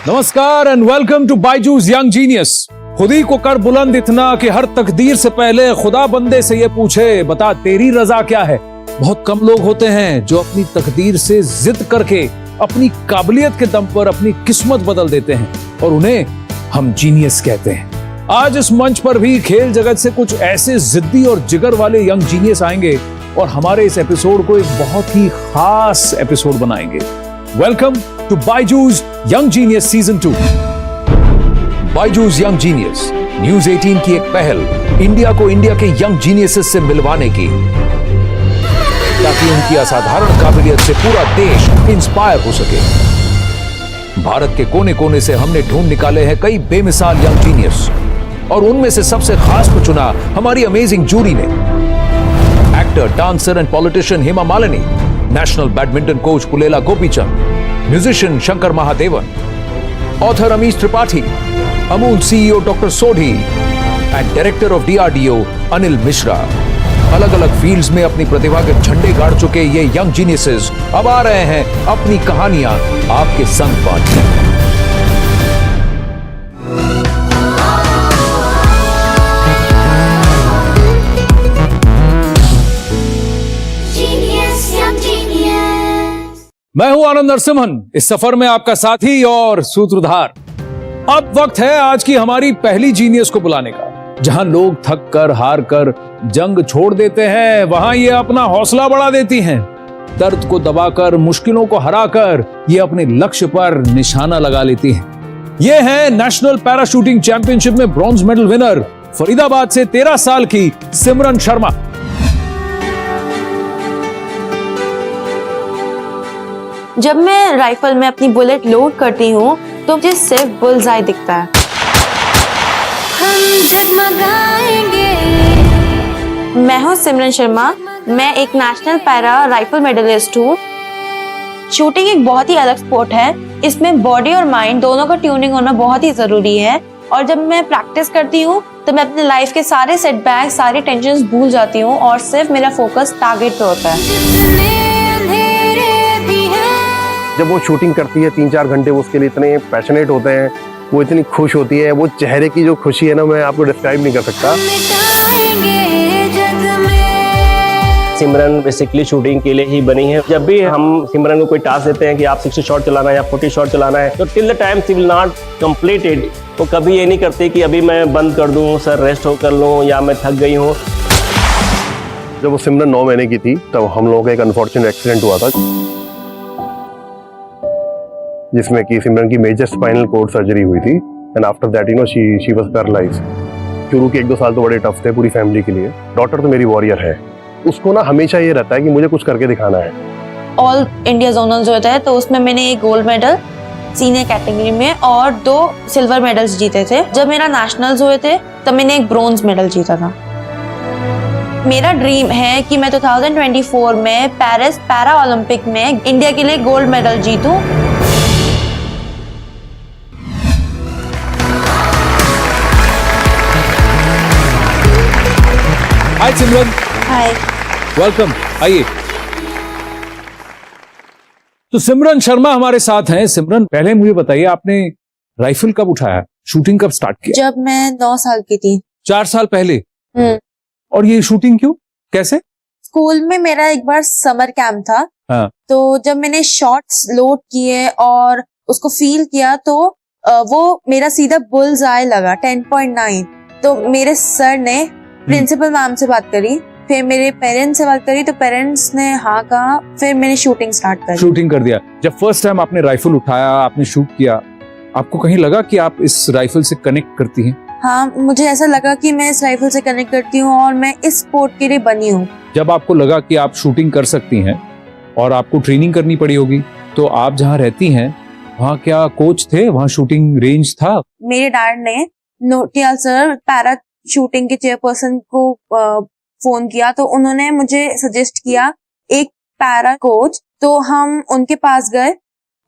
नमस्कार and welcome to Byju's young genius. खुद ही को कर बुलंद इतना कि हर तकदीर से पहले खुदा बंदे से ये पूछे, बता तेरी रजा क्या है। बहुत कम लोग होते हैं जो अपनी तकदीर से जिद करके अपनी काबिलियत के दम पर अपनी किस्मत बदल देते हैं और उन्हें हम जीनियस कहते हैं। आज इस मंच पर भी खेल जगत से कुछ ऐसे जिद्दी और जिगर वाले यंग जीनियस आएंगे और हमारे इस एपिसोड को एक बहुत ही खास एपिसोड बनाएंगे। Welcome to Byju's young genius season 2। Byju's young genius news 18 की एक पहल इंडिया को इंडिया के यंग जीनियसेस से मिलवाने की, ताकि उनकी असाधारण काबिलियत से पूरा देश इंस्पायर हो सके। भारत के कोने कोने से हमने ढूंढ निकाले हैं कई बेमिसाल यंग जीनियस और उनमें से सबसे खास को चुना हमारी अमेजिंग जूरी ने। Actor, dancer and politician Hema Malini, national badminton coach Pullela Gopichand, musician Shankar Mahadevan, author Amish Tripathi, Amul CEO doctor Sodhi and director of DRDO Anil Mishra. अलग अलग फील्ड्स में अपनी प्रतिभा के झंडे गाड़ चुके ये यंग जीनियसेस अब आ रहे हैं अपनी कहानियां आपके संग बांटने। मैं हूं आनंद नरसिम्हन, इस सफर में आपका साथी और सूत्रधार। अब वक्त है आज की हमारी पहली जीनियस को बुलाने का। जहां लोग थक कर हार कर जंग छोड़ देते हैं, वहां ये अपना हौसला बढ़ा देती हैं। दर्द को दबाकर, मुश्किलों को हराकर ये अपने लक्ष्य पर निशाना लगा लेती हैं। ये है नेशनल पैराशूटिंग चैंपियनशिप में ब्रॉन्ज मेडल विनर, फरीदाबाद से 13 साल की सिमरन शर्मा। जब मैं राइफल में अपनी बुलेट लोड करती हूँ तो मुझे सिर्फ बुल्सआई दिखता है। हम जगमगाएंगे। मैं हूँ सिमरन शर्मा, मैं एक नेशनल पैरा राइफल मेडलिस्ट हूँ। शूटिंग एक बहुत ही अलग स्पोर्ट है, इसमें बॉडी और माइंड दोनों का ट्यूनिंग होना बहुत ही जरूरी है। और जब मैं प्रैक्टिस करती हूँ तो मैं अपने लाइफ के सारे सेटबैक, सारे टेंशन्स भूल जाती हूँ और सिर्फ मेरा फोकस टारगेट पे होता है। जब वो शूटिंग करती है 3-4 घंटे, वो उसके लिए इतने पैशनेट होते हैं, वो इतनी खुश होती है, वो चेहरे की जो खुशी है ना, मैं आपको डिस्क्राइब नहीं कर सकता। सिमरन बेसिकली शूटिंग के लिए ही बनी है। जब भी हम सिमरन को कोई टास्क देते हैं कि आप 60 शॉट चलाना है या 40 शॉट चलाना है, तो till the time she will not completed, वो कभी ये नहीं करती कि अभी मैं बंद कर दूं, सर रेस्ट हो कर लूं या मैं थक गई हूं। जब वो सिमरन 9 महीने की थी तब हम लोगों का एक अनफॉर्चुनेट एक्सीडेंट हुआ था, जिसमें कि सिमरन की मेजर स्पाइनल कोर्ड सर्जरी हुई थी and after that she was paralysed. शुरू के 1-2 साल तो बड़े टफ थे पूरी फैमिली के लिए। डॉटर तो मेरी वॉरियर है, उसको ना हमेशा ये रहता है कि मुझे कुछ करके दिखाना है। ऑल इंडिया जोनल जो होता है तो उसमें मैंने एक गोल्ड मेडल सीनियर कैटेगरी में और 2 सिल्वर मेडल्स जीते थे। जब मेरा नेशनल्स हुए थे तब मैंने एक ब्रोंज मेडल जीता था। मेरा ड्रीम है कि मैं 2024 में पेरिस पैरा ओलंपिक में इंडिया के लिए गोल्ड मेडल जीतूं। हाय सिमरन। हाय। वेलकम, आइए। तो सिमरन शर्मा हमारे साथ हैं। सिमरन, पहले मुझे बताइए, आपने राइफल कब उठाया, शूटिंग कब स्टार्ट किया? जब मैं 9 साल की थी। 4 साल पहले। और ये शूटिंग क्यों, कैसे? स्कूल में मेरा एक बार समर कैंप था। हाँ। तो जब मैंने शॉट्स लोड किए और उसको फील किया तो वो मेरा सीधा बुल्सआई लगा 10.9। तो मेरे सर ने प्रिंसिपल मैम से बात करी, फिर मेरे पेरेंट्स से बात करी तो पेरेंट्स ने हाँ कहा, फिर मैंने शूटिंग स्टार्ट करी। शूटिंग कर दिया। जब फर्स्ट टाइम आपने राइफल उठाया, आपने शूट किया, आपको कहीं लगा कि आप इस राइफल से कनेक्ट करती हैं? हाँ, मुझे ऐसा लगा कि मैं इस राइफल से कनेक्ट करती हूँ और मैं इस स्पोर्ट के लिए बनी हूँ। जब आपको लगा कि आप शूटिंग कर सकती हैं और आपको ट्रेनिंग करनी पड़ी होगी, तो आप जहाँ रहती हैं वहाँ क्या कोच थे, वहाँ शूटिंग रेंज था? मेरे डैड ने नोटियाल सर पैरा शूटिंग के चेयरपर्सन को फोन किया तो उन्होंने मुझे सजेस्ट किया एक पैरा कोच। तो हम उनके पास गए,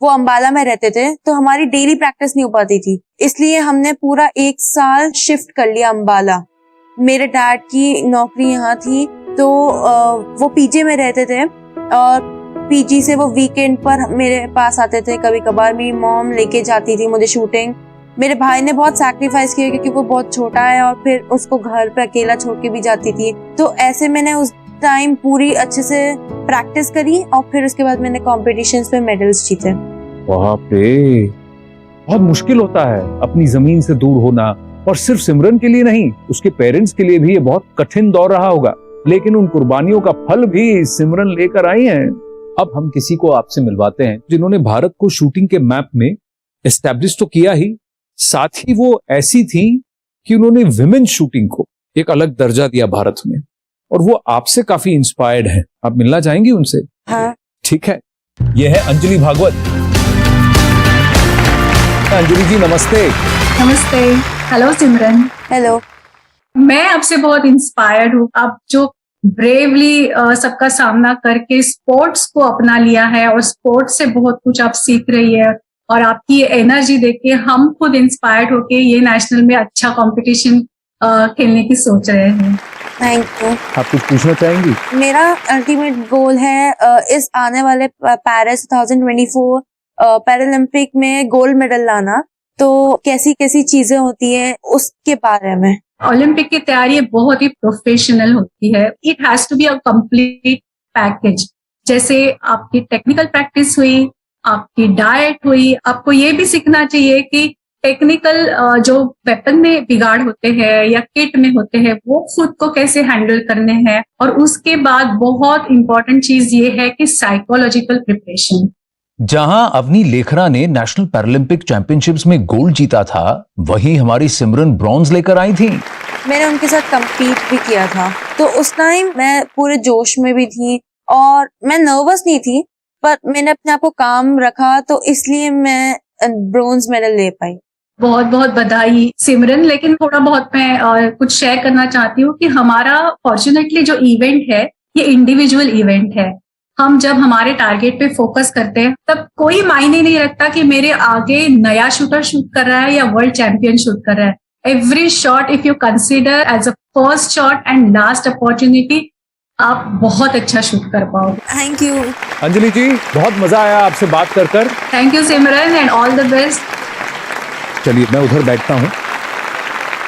वो अंबाला में रहते थे, तो हमारी डेली प्रैक्टिस नहीं हो पाती थी, इसलिए हमने पूरा 1 साल शिफ्ट कर लिया अंबाला। मेरे डैड की नौकरी यहाँ थी तो वो पीजे में रहते थे और पीजी से वो वीकेंड पर मेरे पास आते थे, कभी कभार मेरी मॉम लेके जाती थी मुझे शूटिंग। मेरे भाई ने बहुत सैक्रिफाइस किया क्योंकि वो बहुत छोटा है और फिर उसको घर पे अकेला छोड़ के भी जाती थी। तो ऐसे मैंने उस टाइम पूरी अच्छे से प्रैक्टिस करी और फिर उसके बाद मैंने कॉम्पिटिशन्स में मेडल्स जीते। बाप रे, बहुत मुश्किल होता है अपनी जमीन से दूर होना, और सिर्फ सिमरन के लिए नहीं, उसके पेरेंट्स के लिए भी ये बहुत कठिन दौर रहा होगा, लेकिन उन कुर्बानियों का फल भी सिमरन लेकर आई हैं। अब हम किसी को आपसे मिलवाते हैं जिन्होंने भारत को शूटिंग के मैप में एस्टैब्लिश तो किया ही, साथ ही वो ऐसी थी कि उन्होंने विमेन शूटिंग को एक अलग दर्जा दिया भारत में, और वो आपसे काफी इंस्पायर्ड हैं। आप मिलना चाहेंगी उनसे? हाँ। ठीक है, ये है अंजलि भागवत। अंजलि जी नमस्ते। नमस्ते। हेलो सिमरन। हेलो। मैं आपसे बहुत इंस्पायर्ड हूँ। आप जो ब्रेवली सबका सामना करके स्पोर्ट्स को अपना लिया है और स्पोर्ट्स से बहुत कुछ आप सीख रही है, और आपकी ये एनर्जी देख के हम खुद इंस्पायर्ड होके ये नेशनल में अच्छा कंपटीशन खेलने की सोच रहे हैं। Thank you. आप कुछ पूछना चाहेंगी? मेरा अल्टीमेट गोल है इस आने वाले पेरिस 2024 पैरालंपिक में गोल्ड मेडल लाना। तो कैसी कैसी चीजें होती हैं उसके बारे में। ओलंपिक की तैयारी बहुत ही प्रोफेशनल होती है। It has to be a complete package. जैसे आपकी टेक्निकल प्रैक्टिस हुई, आपकी डाइट हुई, आपको ये भी सीखना चाहिए कि टेक्निकल जो वेपन में बिगाड़ होते हैं या किट में होते हैं वो खुद को कैसे हैंडल करने हैं, और उसके बाद बहुत इंपॉर्टेंट चीज ये है कि साइकोलॉजिकल प्रिपरेशन। जहां अवनी लेखरा ने नेशनल पैरालंपिक चैंपियनशिप्स में गोल्ड जीता था, वहीं हमारी सिमरन ब्रॉन्ज लेकर आई थी। मैंने उनके साथ कम्पीट भी किया था, तो उस टाइम मैं पूरे जोश में भी थी और मैं नर्वस नहीं थी, पर मैंने अपने आप को काम रखा, तो इसलिए मैं ब्रॉन्ज मेडल ले पाई। बहुत बहुत बधाई सिमरन। लेकिन थोड़ा बहुत मैं कुछ शेयर करना चाहती हूँ कि हमारा फॉर्चुनेटली जो इवेंट है ये इंडिविजुअल इवेंट है। हम जब हमारे टारगेट पे फोकस करते हैं तब कोई मायने नहीं रखता कि मेरे आगे नया शूटर शूट कर रहा है या वर्ल्ड चैंपियन शूट कर रहा है। Every shot if you consider as a first shot and last opportunity, आप बहुत अच्छा शूट कर पाओगे। थैंक यू अंजलि जी, बहुत मजा आया आपसे बात कर। Thank you Simran and all the best. चलिए मैं उधर बैठता हूँ।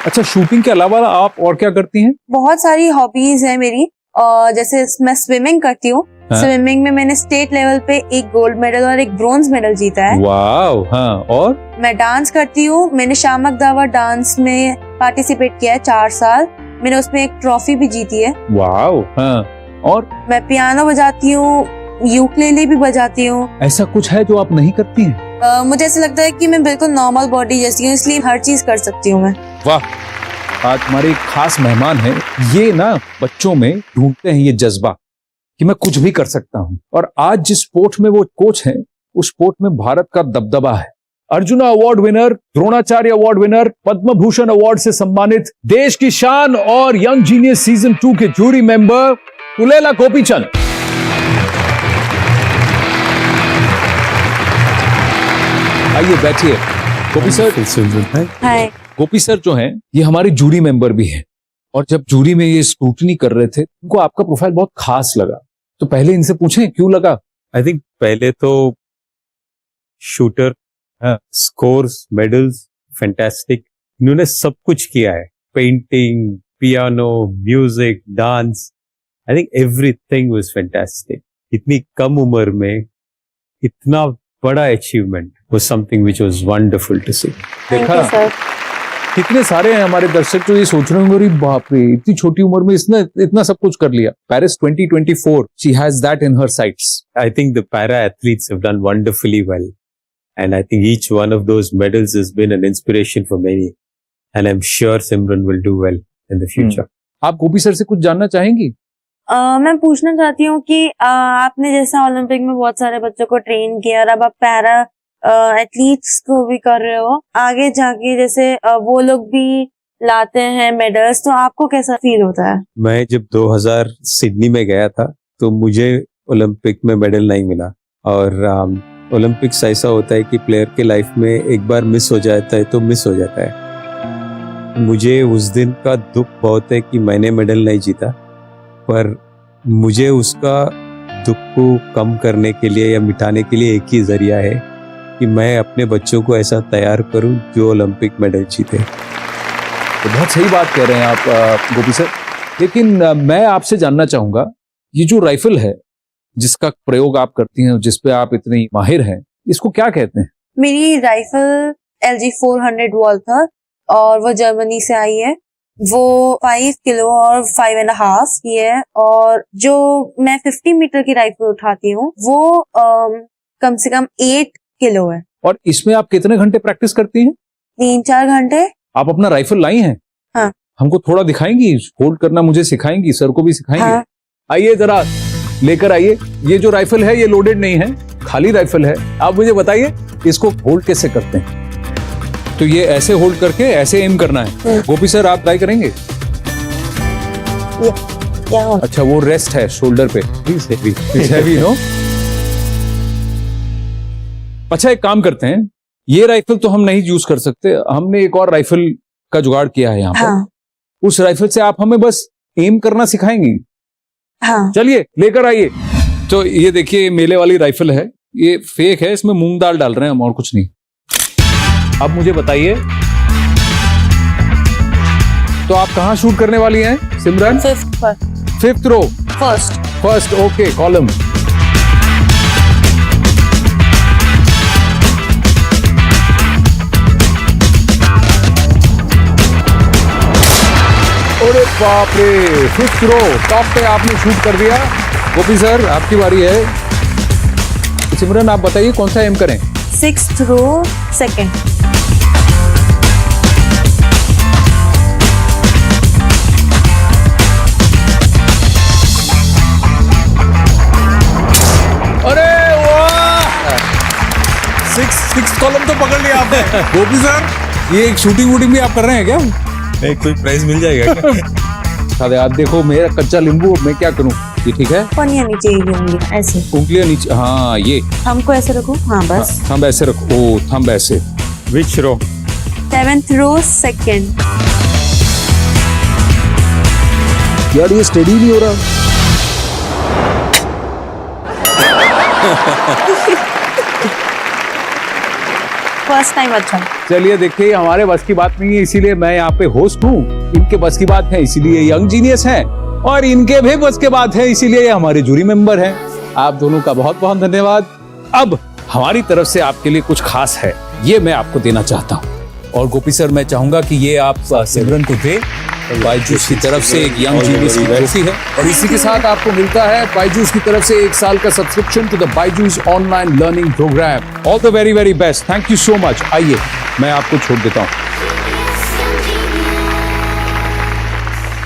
अच्छा, शूटिंग के अलावा आप और क्या करती हैं? बहुत सारी हॉबीज है मेरी, और जैसे मैं स्विमिंग करती हूँ। हाँ। स्विमिंग में मैंने स्टेट लेवल पे एक गोल्ड मेडल और एक ब्रॉन्ज मेडल जीता है। वाव, हाँ। और मैं डांस करती हूँ। मैंने शामक दावा डांस में पार्टिसिपेट किया है 4 साल। मैंने उसमें एक ट्रॉफी भी जीती है। वाव, हाँ। और मैं पियानो बजाती हूँ, यूकेलेले भी बजाती हूँ। ऐसा कुछ है जो आप नहीं करती हैं? मुझे ऐसा लगता है कि मैं बिल्कुल नॉर्मल बॉडी जैसी हूँ, इसलिए हर चीज कर सकती हूँ मैं। वाह, आज हमारे एक खास मेहमान हैं। ये ना बच्चों में ढूंढते हैं ये जज्बा कि मैं कुछ भी कर सकता हूँ, और आज जिस स्पोर्ट में वो कोच हैं, उस स्पोर्ट में भारत का दबदबा है। Arjuna award winner, Dronacharya award winner, Padma Bhushan award से सम्मानित देश की शान और यंग जीनियस सीजन 2 के जूरी मेंबर पुलेला गोपीचंद। आइए बैठिए। गोपी सर। हाय। गोपी सर जो हैं, ये हमारे जूरी मेंबर भी हैं, और जब जूरी में ये स्क्रूटनी कर रहे थे, उनको आपका प्रोफाइल बहुत खास लगा। तो पहले इनसे पूछें क्यों लगा? आई थिंक पहले तो शूटर, स्कोर्स, मेडल्स, फैंटास्टिक। इन्होंने सब कुछ किया है, painting, piano, music, dance. I think everything was fantastic. इतनी कम उम्र में इतना बड़ा achievement was something which was wonderful to see. Thank you sir. कितने सारे हैं हमारे दर्शक जो ये सोच रहे होंगे, अरे बाप रे, इतनी छोटी उम्र में इसने इतना सब कुछ कर लिया। Paris 2024, she has that in her sights. I think the para athletes have done wonderfully well, and I think each one of those medals has been an inspiration for many, and I'm sure Simran will do well in the future. आप गोपी sir से कुछ जानना चाहेंगी? मैं पूछना चाहती हूँ कि आपने जैसा ओलंपिक में बहुत सारे बच्चों को ट्रेन किया और अब आप पैरा एथलीट्स को भी कर रहे हो, आगे जाके जैसे वो लोग भी लाते हैं मेडल्स, तो आपको कैसा फील होता है? मैं जब 2000 सिडनी में गया था तो मुझे ओलंपिक में मेडल नहीं मिला, और ओलंपिक्स ऐसा होता है कि प्लेयर के लाइफ में एक बार मिस हो जाता है तो मिस हो जाता है। मुझे उस दिन का दुख बहुत है कि मैंने मेडल नहीं जीता, पर मुझे उसका दुख को कम करने के लिए या मिटाने के लिए एक ही जरिया है कि मैं अपने बच्चों को ऐसा तैयार करूं जो ओलंपिक मेडल जीते। तो बहुत सही बात कह रहे हैं आप गोपी सर, लेकिन मैं आपसे जानना चाहूंगा, ये जो राइफल है जिसका प्रयोग आप करती हैं, जिस पे आप इतनी माहिर हैं, इसको क्या कहते हैं? मेरी राइफल LG 400 वॉल्थर और वो जर्मनी से आई है। वो 5 किलो और 5.5 की है। और जो मैं 50 मीटर की राइफल उठाती हूँ वो कम से कम 8 किलो है। और इसमें आप कितने घंटे प्रैक्टिस करती हैं? 3-4 घंटे। आप अपना राइफल लाई हैं? हाँ। हमको थोड़ा दिखाएंगी, होल्ड करना मुझे सिखाएंगी, सर को भी सिखाएंगी? हाँ। आइए जरा लेकर आइए। ये जो राइफल है ये लोडेड नहीं है, खाली राइफल है। आप मुझे बताइए इसको होल्ड कैसे करते हैं? तो ये ऐसे होल्ड करके ऐसे एम करना है। गोपी सर आप ट्राई करेंगे? क्या हो? अच्छा वो रेस्ट है शोल्डर पे, हैवी नो। अच्छा एक काम करते हैं, ये राइफल तो हम नहीं यूज कर सकते, हमने एक और राइफल का जुगाड़ किया है यहाँ पर। हाँ। उस राइफल से आप हमें बस एम करना सिखाएंगी? हाँ। चलिए लेकर आइए। तो ये देखिए मेले वाली राइफल है, ये फेक है, इसमें मूंग दाल डाल रहे हैं हम और कुछ नहीं। अब मुझे बताइए, तो आप कहाँ शूट करने वाली हैं Simran? 5th row. First okay, column. अरे बाप रे, 5th रो टॉप पे आपने शूट कर दिया। गोपी सर आपकी बारी है। सिमरन आप बताइए कौन सा एम करें? 6th row second. अरे वाह, 6th कॉलम तो पकड़ लिया आपने। गोपी सर ये एक शूटिंग वूटिंग भी आप कर रहे हैं क्या? कोई प्राइज मिल जाएगा क्या? अरे आप देखो मेरा कच्चा नींबू, मैं क्या करूं? ये ठीक है? पनिया नीचे ही होंगी ऐसे। उंगलियां नीचे, हाँ ये हमको ऐसे रखो। हाँ बस। थंब ऐसे रखो। ओ थंब ऐसे। Which row? 7th row second. यार ये स्टडी नहीं हो रहा। फर्स्ट टाइम अच्छा। चलिए देखिए हमारे बस की बात नहीं है, इसीलिए मैं यहाँ पे होस्ट हूँ। इनके बस की बात है इसीलिए यंग जीनियस हैं, और इनके भी बस के बात है इसीलिए ये हमारे जूरी मेंबर हैं। आप दोनों का बहुत बहुत धन्यवाद। अब हमारी तरफ से आपके लिए कुछ खास है, ये मैं आपको देना चाहता हूँ। और गोपी सर मैं चाहूंगा कि ये आप सिमरन को दे। बायजूस की तरफ से एक यंग जीनियस की ट्रॉफी है, और इसी के साथ आपको मिलता है बायजूस की तरफ से 1 साल का subscription to the Byju's online learning programme. All the very very best, thank you so much. आइए मैं आपको छोड़ देता हूँ।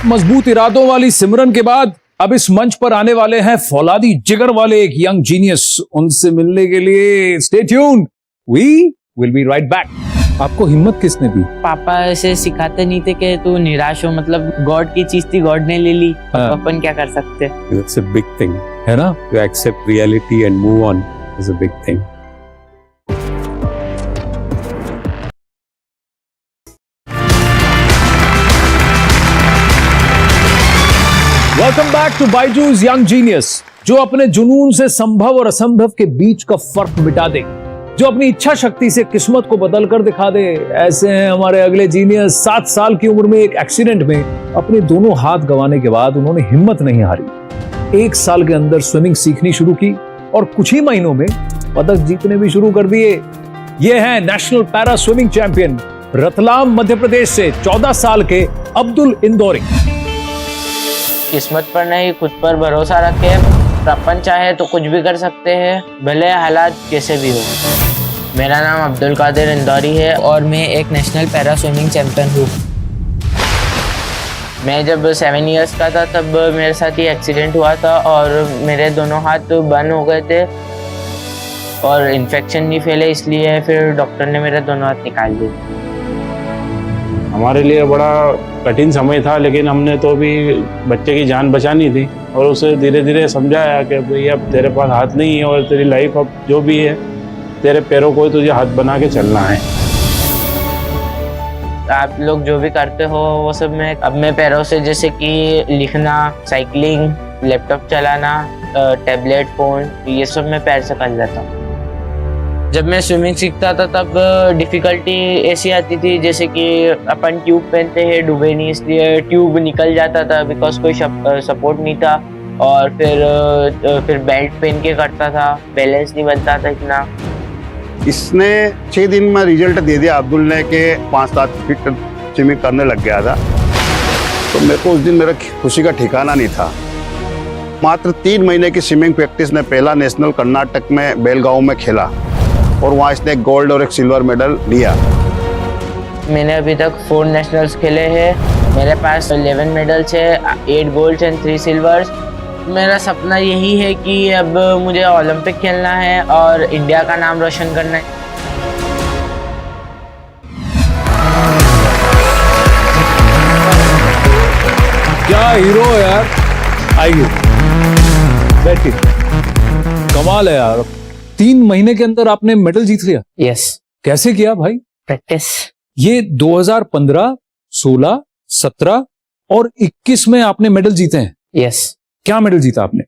मजबूत इरादों वाली सिमरन के बाद अब इस मंच पर आने वाले हैं फौलादी जिगर वाले एक यंग जीनियस। उनसे मिलने के लिए stay tuned, we will be right back. आपको हिम्मत किसने दी? पापा ऐसे सिखाते नहीं थे कि तू निराश हो, मतलब गॉड की चीज थी, गॉड ने ले ली, हाँ। अपन क्या कर सकते। It's a big thing. है ना? To accept reality and move on is a big thing. Welcome back to Byju's young genius, जो अपने जुनून से संभव और असंभव के बीच का फर्क मिटा दे, जो अपनी इच्छा शक्ति से किस्मत को बदल कर दिखा दे। ऐसे हैं हमारे अगले जीनियस। 7 साल की उम्र में एक एक्सीडेंट में अपने दोनों हाथ गंवाने के बाद उन्होंने हिम्मत नहीं हारी। 1 साल के अंदर स्विमिंग सीखनी शुरू की और कुछ ही महीनों में पदक जीतने भी शुरू कर दिए। ये हैं national para swimming champion Ratlam Madhya Pradesh से 14 साल के अब्दुल इंदौरी। किस्मत पर नहीं, खुद पर भरोसा रखे। अपन चाहे तो कुछ भी कर सकते हैं, भले हालात कैसे भी हो। मेरा नाम अब्दुल कादिर इंदौरी है और मैं एक नेशनल पैरा स्विमिंग चैंपियन हूँ। मैं जब 7 इयर्स का था तब मेरे साथ ही एक्सीडेंट हुआ था और मेरे दोनों हाथ बंद हो गए थे और इन्फेक्शन नहीं फैले, इसलिए फिर डॉक्टर ने मेरे दोनों हाथ निकाल दिए। हमारे लिए बड़ा कठिन समय था, लेकिन हमने तो भी बच्चे की जान बचानी थी और उसे धीरे धीरे समझाया कि भाई अब तेरे पास हाथ नहीं है और तेरी लाइफ अब जो भी है तेरे पैरों को तुझे हाथ बना के चलना है। आप लोग जो भी करते हो वो सब मैं अब मैं पैरों से, जैसे कि लिखना, साइकिलिंग, लैपटॉप चलाना, टैबलेट, फोन, ये सब मैं पैर से कर लेता हूँ। जब मैं स्विमिंग सीखता था तब डिफ़िकल्टी ऐसी आती थी जैसे कि अपन ट्यूब पहनते हैं, डूबे नहीं, इसलिए ट्यूब निकल जाता था बिकॉज कोई सपोर्ट नहीं था। और फिर बेल्ट पहन के करता था, बैलेंस नहीं बनता था इतना। इसने 6 दिन में रिजल्ट दे दिया अब्दुल ने कि 5-7 फीट स्विमिंग करने लग गया था। तो मेरे को उस दिन मेरा खुशी का ठिकाना नहीं था। मात्र 3 महीने की स्विमिंग प्रैक्टिस ने पहला नेशनल कर्नाटक में बेलगांव में खेला और वहाँ इसने एक गोल्ड और एक सिल्वर मेडल लिया। मैंने अभी तक 4 नेशनल्स खेले हैं। मेरे पास 11 मेडल्स है, 8 गोल्ड्स एंड 3 सिल्वर्स। मेरा सपना यही है कि अब मुझे ओलंपिक खेलना है और इंडिया का नाम रोशन करना है। क्या हीरो है यार। आइए बैठिए। कमाल है यार, 3 महीने के अंदर आपने मेडल जीत लिया। यस, कैसे किया भाई? प्रैक्टिस। ये 2015, 16, 17 और 21 में आपने मेडल जीते हैं। यस। क्या मेडल जीता आपने?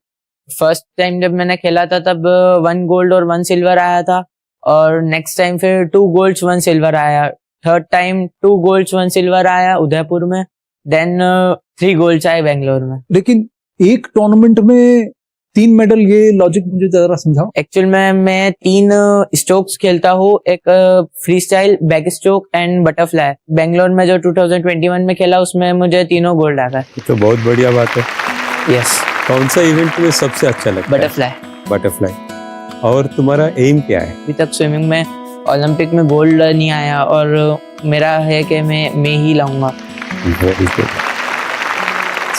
फर्स्ट टाइम जब मैंने खेला था तब 1 गोल्ड और 1 सिल्वर आया था, और नेक्स्ट टाइम फिर 2 गोल्ड्स 1 सिल्वर आया। थर्ड टाइम 2 गोल्ड्स 1 सिल्वर आया उदयपुर में, देन 3 गोल्ड्स आए बेंगलोर में। लेकिन एक टूर्नामेंट में 3 मेडल, ये लॉजिक मुझे जरा समझाओ। एक्चुअल में मैं 3 स्ट्रोक्स खेलता हूँ, एक free style, back stroke and butterfly. Bangalore में जो 2021 में खेला उसमें मुझे तीनों गोल्ड आ गए। तो बहुत बढ़िया बात है। यस। कौन सा इवेंट में सबसे अच्छा लगता है? बटरफ्लाई। बटरफ्लाई। और तुम्हारा एम क्या है? अभी तक स्विमिंग में ओलंपिक में गोल्ड नहीं आया और मेरा है कि मैं ही लाऊंगा। Very good,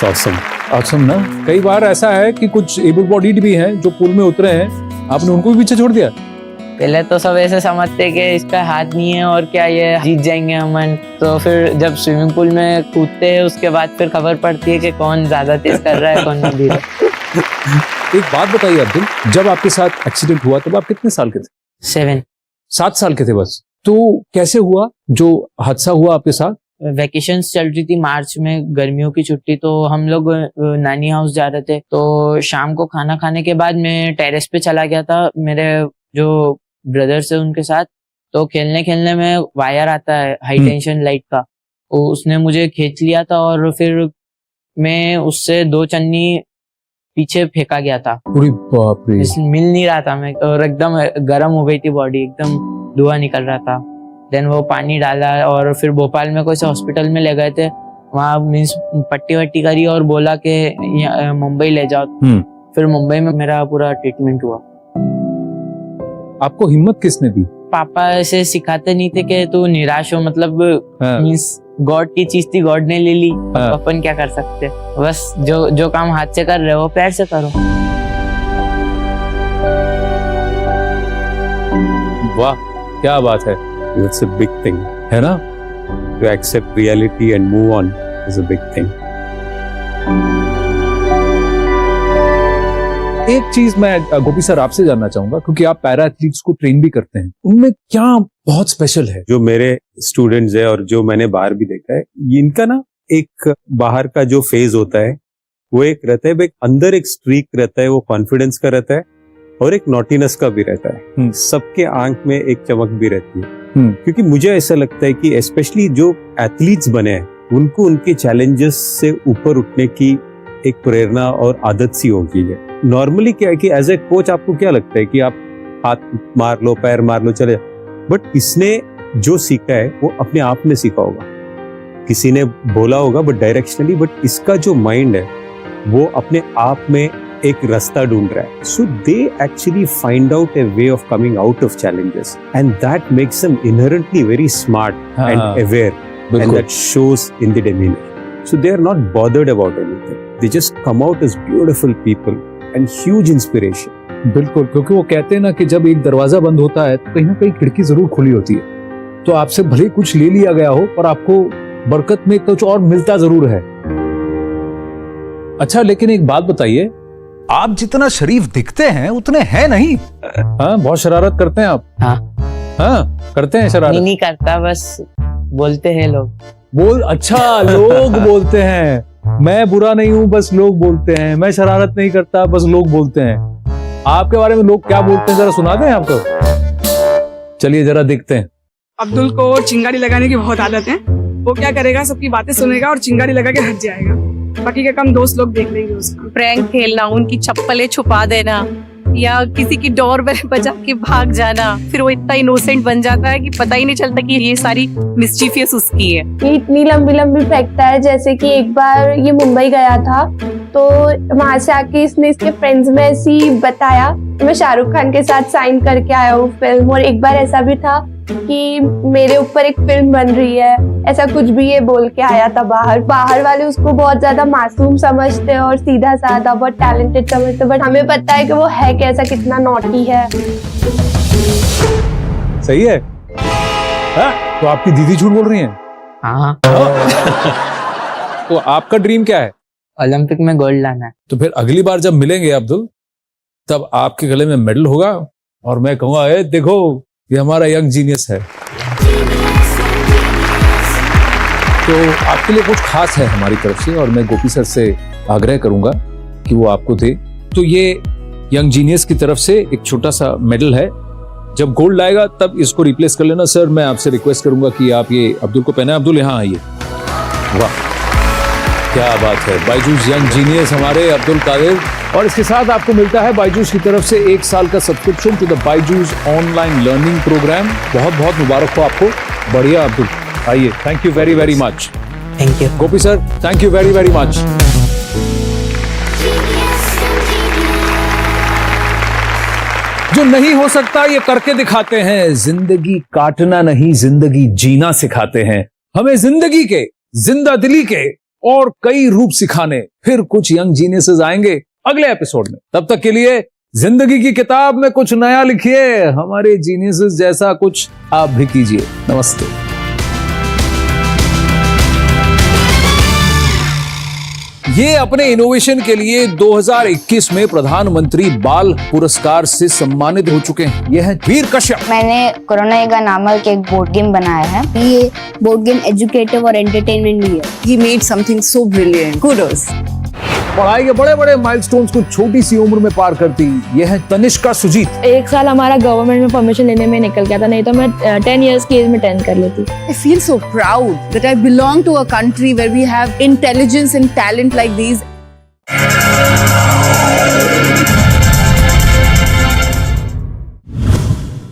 awesome. ऑसम ना। कई बार ऐसा है कि कुछ एबल बॉडीड भी हैं जो पूल में उतरे हैं, आपने उनको भी पीछे छोड़ दिया। पहले तो सब ऐसे समझते कि इसका हाथ नहीं है और क्या ये जीत जाएंगे हमन। तो फिर जब स्विमिंग पूल में कूदते हैं उसके बाद फिर खबर पड़ती है कि कौन ज्यादा तेज कर रहा है, कौन धीरे। एक बात बताइए अब्दुल, जब आपके साथ एक्सीडेंट हुआ तब आप कितने साल के थे? 7 साल के थे बस। तो कैसे हुआ जो हादसा हुआ आपके साथ? वेकेशंस चल रही थी मार्च में, गर्मियों की छुट्टी, तो हम लोग नानी हाउस जा रहे थे। तो शाम को खाना खाने के बाद मैं टेरेस पे चला गया था मेरे जो ब्रदर्स है उनके साथ। तो खेलने खेलने में वायर आता है हाई टेंशन लाइट का, तो उसने मुझे खींच लिया था और फिर मैं उससे 2 चन्नी पीछे फेंका गया था। अरे बाप रे। मिल नहीं रहा था मैं, और एकदम गर्म हो गई थी बॉडी, एकदम धुआं निकल रहा था। देन वो पानी डाला और फिर भोपाल में कोई से हॉस्पिटल में ले गए थे। वहाँ मीन्स पट्टी वट्टी करी और बोला कि मुंबई ले जाओ। फिर मुंबई में मेरा पूरा ट्रीटमेंट हुआ। आपको हिम्मत किसने दी? पापा ऐसे सिखाते नहीं थे कि तू निराश हो, मतलब मीन्स गॉड की चीज थी, गॉड ने ले ली, अपन क्या कर सकते। बस जो काम हाथ से कर रहे हो पैर से करो। वाह, क्या बात है। That's a big thing. है ना? To accept reality and move on is a big thing. एक चीज मैं गोपी सर आपसे जानना चाहूंगा, क्योंकि आप पैरा एथलीट्स को ट्रेन भी करते हैं, उनमें क्या बहुत स्पेशल है? जो मेरे स्टूडेंट्स है और जो मैंने बाहर भी देखा है, इनका ना एक बाहर का जो फेज होता है वो एक रहता है, एक अंदर एक स्ट्रीक रहता है, वो कॉन्फिडेंस का रहता है और एक नॉटीनेस का भी रहता है। सबके आंख में एक चमक भी रहती है। क्योंकि मुझे ऐसा लगता है कि स्पेशली जो एथलीट्स बने हैं उनको उनके चैलेंजेस से ऊपर उठने की एक प्रेरणा और आदत सी होगी है। नॉर्मली क्या है कि एज ए कोच आपको क्या लगता है कि आप हाथ मार लो, पैर मार लो, चले, बट इसने जो सीखा है वो अपने आप में सीखा होगा, किसी ने बोला होगा बट डायरेक्शनली, बट इसका जो माइंड है वो अपने आप में एक रास्ता ढूंढ रहा है। So they actually find out a way of coming out of challenges and that makes them inherently very smart and aware and that shows in the demeanour. So they are not bothered about anything, they just come out as beautiful people and huge inspiration. बिल्कुल, क्योंकि वो कहते हैं ना कि जब एक दरवाजा बंद होता है तो कहीं ना कहीं खिड़की जरूर खुली होती है। तो आपसे भले कुछ ले लिया गया हो पर आपको बरकत में कुछ और मिलता जरूर है। अच्छा, लेकिन एक बात बताइए, आप जितना शरीफ दिखते हैं उतने हैं नहीं। हाँ, बहुत शरारत करते हैं आप। हाँ, करते हैं शरारत? नहीं करता, बस बोलते हैं लोग। अच्छा, लोग बोलते हैं। मैं बुरा नहीं हूं, बस लोग बोलते हैं। मैं शरारत नहीं करता, बस लोग बोलते हैं। आपके बारे में लोग क्या बोलते हैं जरा सुना दें आपको। चलिए जरा देखते हैं। अब्दुल को चिंगारी लगाने की बहुत आदत है। वो क्या करेगा, सबकी बातें सुनेगा और चिंगारी लगा के हट जाएगा। बाकी का काम दोस्त लोग देख लेंगे उसका। प्रैंक खेलना, उनकी चप्पलें छुपा देना या किसी की डोर बेल बजा के भाग जाना, फिर वो इतना इनोसेंट बन जाता है कि पता ही नहीं चलता कि ये सारी मिस्चीफियस उसकी है। ये इतनी लंबी लंबी फेंकता है, जैसे कि एक बार ये मुंबई गया था तो वहां से आके इसने इसके फ्रेंड्स में ऐसी बताया मैं शाहरुख खान के साथ साइन करके आया हूँ फिल्म। और एक बार ऐसा भी था कि मेरे ऊपर एक फिल्म बन रही है, ऐसा कुछ भी ये बोल के आया था बाहर वाले उसको बहुत ज्यादा मासूम समझते हैं और सीधा साधा बहुत टैलेंटेड समझते, बट हमें पता है कि वो है कैसा, कितना नॉटी है। सही है। हाँ? तो आपकी दीदी झूठ बोल रही हैं? हाँ। तो आपका ड्रीम क्या है? ओलंपिक में गोल्ड लाना है। तो फिर अगली बार जब मिलेंगे अब्दुल, तब आपके गले में मेडल होगा और मैं कहूंगा ए देखो ये हमारा यंग जीनियस है। तो आपके लिए कुछ खास है हमारी तरफ से और मैं गोपी सर से आग्रह करूंगा कि वो आपको दे। तो ये यंग जीनियस की तरफ से एक छोटा सा मेडल है। जब गोल्ड लाएगा तब इसको रिप्लेस कर लेना। सर मैं आपसे रिक्वेस्ट करूंगा कि आप ये अब्दुल को पहना। अब्दुल यहाँ आइए। वाह क्या बात है। बायजूस यंग जीनियस हमारे अब्दुल कादिर। और इसके साथ आपको मिलता है बायजूस की तरफ से 1 साल का subscription to the Byju's online learning programme. बहुत बहुत मुबारक हो आपको। बढ़िया अब्दुल, आइए। Thank you very very much. Thank you Gopi sir, thank you very very much. जो नहीं हो सकता ये करके दिखाते हैं। जिंदगी काटना नहीं, जिंदगी जीना सिखाते हैं। हमें जिंदगी के, जिंदा दिली के और कई रूप सिखाने फिर कुछ यंग जीनियसेस आएंगे अगले एपिसोड में। तब तक के लिए जिंदगी की किताब में कुछ नया लिखिए, हमारे जीनियसेस जैसा कुछ आप भी कीजिए। नमस्ते। ये अपने इनोवेशन के लिए 2021 में प्रधानमंत्री बाल पुरस्कार से सम्मानित हो चुके हैं। ये है वीर कश्यप। मैंने कोरोना एगा नामक एक बोर्ड गेम बनाया है। ये बोर्ड गेम एजुकेटिव और एंटरटेनमेंट भी है। He made something so brilliant. Kudos. पढ़ाई के बड़े बड़े माइलस्टोन्स को छोटी सी उम्र में पार करती ये है तनिष्का सुजीत। 1 साल हमारा गवर्नमेंट में परमिशन लेने में निकल गया था, नहीं तो मैं 10 इयर्स की एज में 10 कर लेती। I feel so proud that I belong to a country where we have intelligence and talent like these.